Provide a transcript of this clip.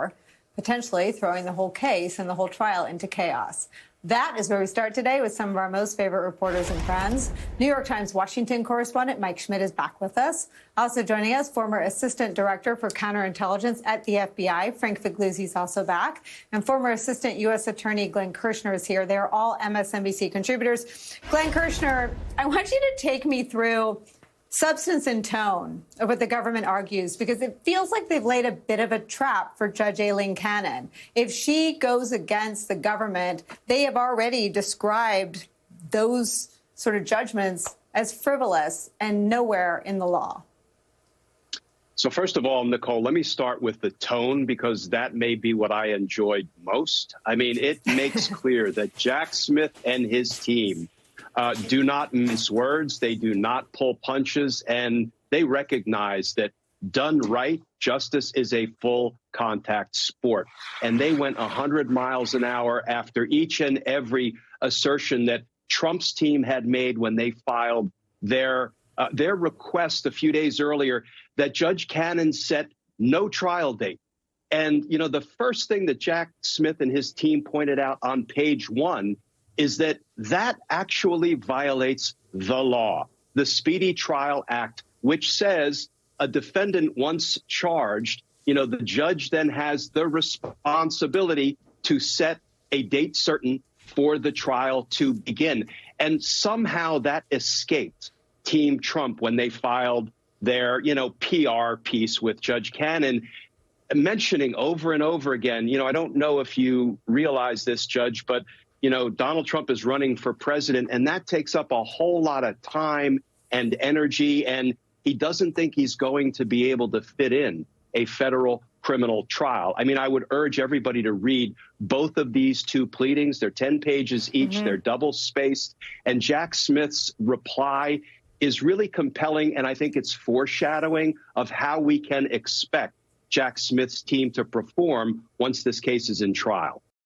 more, potentially throwing the whole case and the whole trial into chaos. That is where we start today with some of our most favorite reporters and friends. New York Times Washington correspondent Mike Schmidt is back with us. Also joining us, former Assistant Director for Counterintelligence at the FBI, Frank Figliuzzi, is also back. And former Assistant U.S. Attorney Glenn Kirshner is here. They're all Msnbc contributors. Glenn Kirshner, I want you to take me through substance and tone of what the government argues, because it feels like they've laid a bit of a trap for Judge Aileen Cannon. If she goes against the government, they have already described those sort of judgments as frivolous and nowhere in the law. So first of all, Nicole, let me start with the tone, because that may be what I enjoyed most. I mean, it makes clear that Jack Smith and his team do not mince words. They do not pull punches, and they recognize that done right, justice is a full contact sport. And they went 100 miles an hour after each and every assertion that Trump's team had made when they filed their request a few days earlier that Judge Cannon set no trial date. And, you know, the first thing that Jack Smith and his team pointed out on page 1 is that actually violates the law, the Speedy Trial Act, which says a defendant once charged, you know, the judge then has the responsibility to set a date certain for the trial to begin. And somehow that escaped Team Trump when they filed their, you know, PR piece with Judge Cannon, mentioning over and over again, you know, I don't know if you realize this, Judge, but you know, Donald Trump is running for president, and that takes up a whole lot of time and energy, and he doesn't think he's going to be able to fit in a federal criminal trial. I mean, I would urge everybody to read both of these two pleadings. They're 10 pages each. They're double spaced. And Jack Smith's reply is really compelling, and I think it's foreshadowing of how we can expect Jack Smith's team to perform once this case is in trial.